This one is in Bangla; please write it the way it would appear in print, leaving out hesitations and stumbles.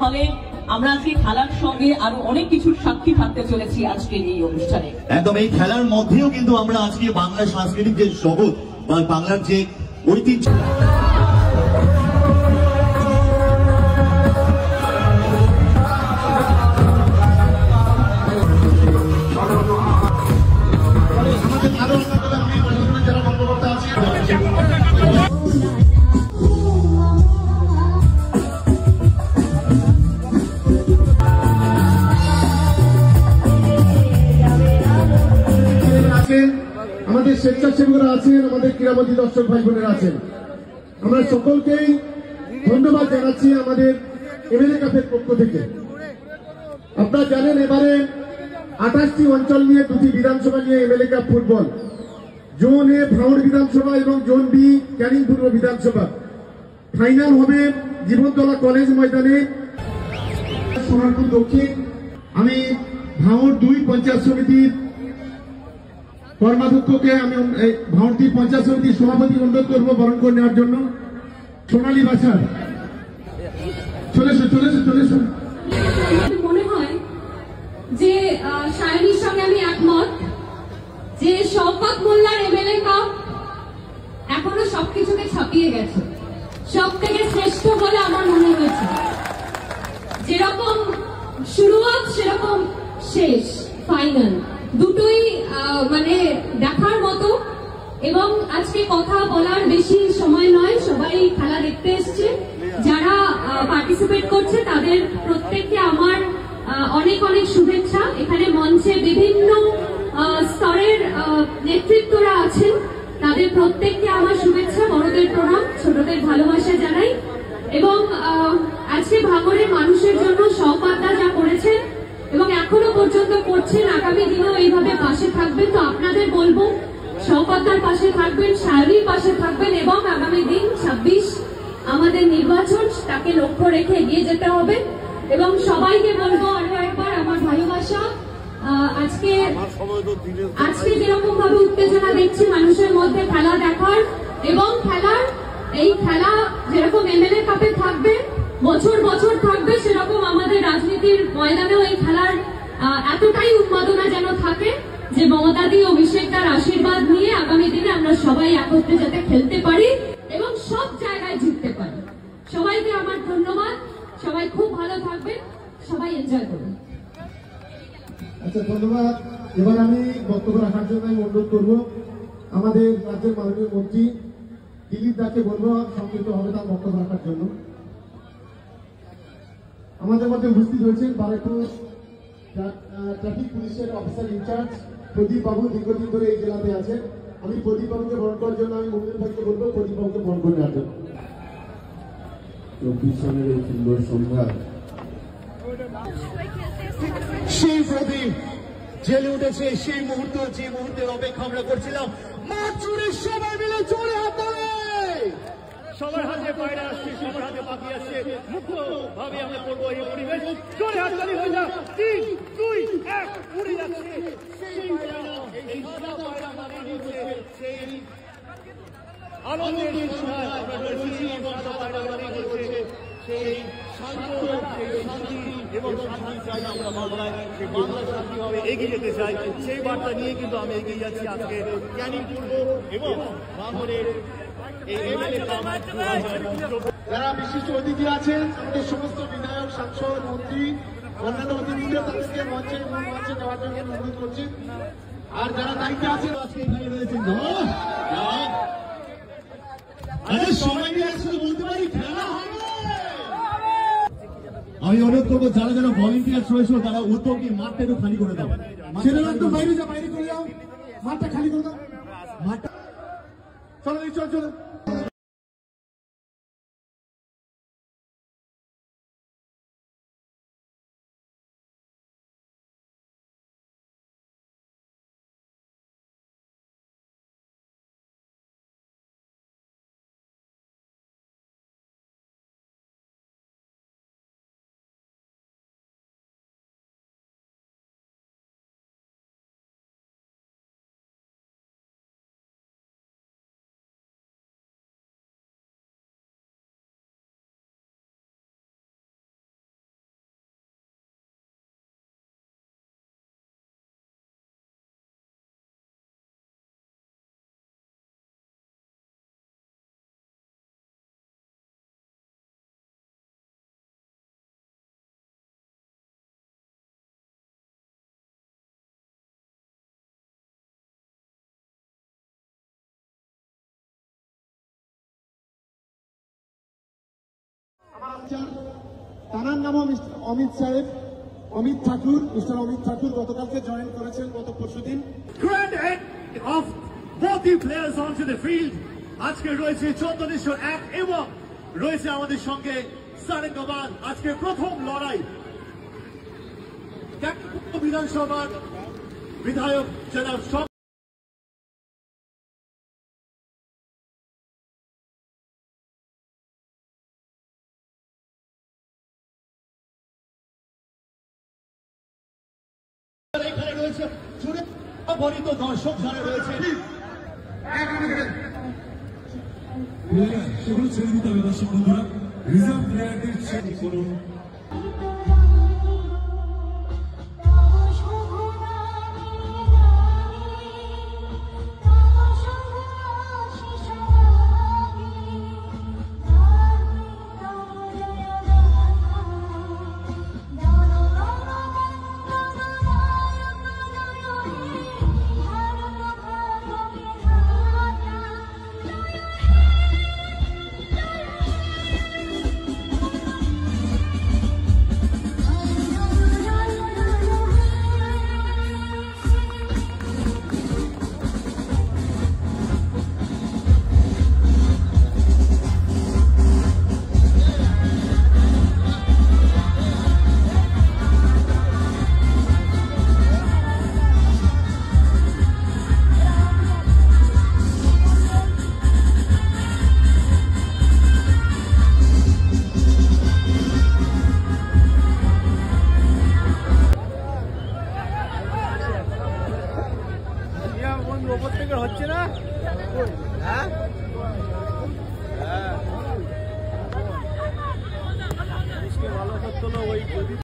ফলে আমরা আজকে খেলার সঙ্গে আরো অনেক কিছুর সাক্ষী থাকতে চলেছি আজকের এই অনুষ্ঠানে। একদম এই খেলার মধ্যেও কিন্তু আমরা আজকে বাংলা সাংস্কৃতিক যে জগৎ বা বাংলার যে ঐতিহ্য আমাদের স্বেচ্ছাসেবকরা আছেন, আমাদের ক্রীড়ামন্ত্রী দর্শক ভাই বোনেরা আছেন, আমরা সকলকেই ধন্যবাদ জানাচ্ছি আমাদের এমএলএ কাপের পক্ষ থেকে। আপনারা জানেন এবারে 28টি অঞ্চল নিয়ে 2টি বিধানসভা নিয়ে এমএলএ কাপ ফুটবল, জোন এ ভাঙড় বিধানসভা এবং জোন বি ক্যানিং পূর্ব বিধানসভা। ফাইনাল হবে জীবনতলা কলেজ ময়দানে সোনারপুর দক্ষিণ। আমি ভাঙড় 2 পঞ্চায়েত সমিতির কর্মাধ্যক্ষকে আমি ভাঙড় 2 পঞ্চায়েত সমিতির সভাপতি অনুরোধ করবো বরণ করে নেওয়ার জন্য। সোনালী বাছার চলে এসো। মনে হয় যে সায়নীর সঙ্গে আমি একমত যে শওকত মোল্লার এমএলএ কাপ এখনো সবকিছুকে ছাপিয়ে গেছে, সব থেকে শ্রেষ্ঠ বলে আমার মনে হয়েছে। যেরকম শুরুয়াত সেরকম শেষ, ফাইনাল দুটোই মানে দেখার মতো। এবং আজকে কথা বলার বেশি সময় নয়, সবাই খেলা দেখতে এসছে, যারা পার্টিসিপেট করছে তাদের প্রত্যেককে আমার অনেক অনেক শুভেচ্ছা। এখানে মঞ্চে বিভিন্ন স্তরের নেতৃত্বরা আছেন, তাদের প্রত্যেককে আমার শুভেচ্ছা, বড়দের প্রণাম, ছোটদের ভালোবাসা জানাই। এবং আজকে ভাঙড়ের মানুষের জন্য শওকতদা যা করেছেন এবং এখনো পর্যন্ত করছেন, আগামী দিনেও এইভাবে পাশে থাকবেন। তো আপনাদের বলবো শওকতদার পাশে থাকবেন, সায়নীর পাশে থাকবেন এবং আগামী দিন 26 আমাদের নির্বাচন, তাকে লক্ষ্য রেখে এগিয়ে যেতে হবে। এবং সবাইকে বলবো আরো একবার আমার ভালোবাসা। আজকে যেরকম ভাবে উত্তেজনা দেখছি মানুষের মধ্যে খেলা দেখার, এবং এই খেলা যেরকম এমএলএ কাপে থাকবে, বছর বছর থাকবে, সেরকম আমাদের রাজনীতির ময়দানেও এই খেলার এতটাই উন্মাদনা যেন থাকে যে মমতাদি অভিষেকদার আশীর্বাদ নিয়ে আগামী দিনে আমরা সবাই একত্রে যাতে খেলতে পারি এবং সব জায়গায় জিততে পারি। সবাইকে আমার ধন্যবাদ, সবাই খুব ভালো থাকবেন, সবাই এনজয় করুন। আচ্ছা, ধন্যবাদ। এবার আমি বক্তব্য রাখার জন্য আমি অনুরোধ করবো আমাদের রাজ্যের মাননীয় মন্ত্রী দিলীপ দাকে বলবো সংক্ষিপ্ত হবে তার বক্তব্য রাখার জন্য। আমাদের মধ্যে উপস্থিত হয়েছেন বারাকপুর ট্রাফিক পুলিশের অফিসার ইনচার্জ প্রদীপ বাবু, দীর্ঘদিন ধরে এই জেলাতে আছেন। আমি প্রদীপ বাবুকে বরণ করার জন্য আমি মন্দির ভাইকে বলবো প্রদীপ বাবুকে বরণ করে নেওয়ার জন্য। 24 সালের এই সুন্দর সন্ধ্যা সেই প্রদীপ জেলে উঠেছে, সেই মুহূর্ত, যে মুহূর্তের অপেক্ষা আমরা করছিলাম। মাঠ জুড়ে সবাই মিলে জোরে হাত ধরে সবার হাতে পায়রা আসছে, সবার হাতে পাখি আসছে, মুক্ত ভাবে আমরা করবো এই পরিবেশ। জোরে হাততালি হয়ে যাক, 3, 2, 1 উড়ে যাচ্ছে সেই পায়রা, এই সাদা পায়রা মাটির নিচে সেই আনন্দের সন্ধ্যায় আমরা রয়েছি এবং সাদা পায়রা মাটির নিচে সেই শান্ত, সেই শান্তি এবং শান্তি চাই আমরা বাংলায়, সেই বাংলা শান্তি ভাবে এগিয়ে যেতে চাই। সেই বার্তা নিয়ে কিন্তু আমি এগিয়ে যাচ্ছি আজকে ক্যানিং পূর্ব এবং ভাঙড়ের যারা বিশিষ্ট অতিথি আছেন, আমাদের সমস্ত বিধায়ক, সাংসদ, মন্ত্রী, অন্যান্য অতিথিদের তাদেরকে মঞ্চে নেওয়ার জন্য অনুরোধ করছি। আর যারা দায়িত্বে আছেন আজকে এখানে রয়েছেন, সবাই মিলে একসাথে বলতে পারি খেলা হবে। আমি অনুরোধ করবো যারা যারা ভলেন্টিয়ার্স রয়েছে তারা উত্তরকে মাঠটা একটু খালি করে দাও। সেটা একটু বাইরে চলে যাও, মাঠটা খালি করে দাও। মাঠটা চলো। তার নামও অমিত সাহেব, অমিত ঠাকুর, মিস্টার অমিত ঠাকুর গতকালকে জয়েন করেছেন গত পরশুদিন। Grand head of both the players onto the field. আজকে রয়েছে চন্দনেশ্বর 1 এবং রয়েছে আমাদের সঙ্গে সারেঙ্গাবাদ। আজকে প্রথম লড়াই বিধানসভার বিধায়ক জনাব এখানে রয়েছে জুড়ে ভরিত দর্শক যারা রয়েছে। সেগুলো ছেড়ে দিতে হবে দর্শক বন্ধুরা, রিজার্ভ প্লেয়ারদের ছেড়ে করুন। হচ্ছে না ভালো করতো না ওই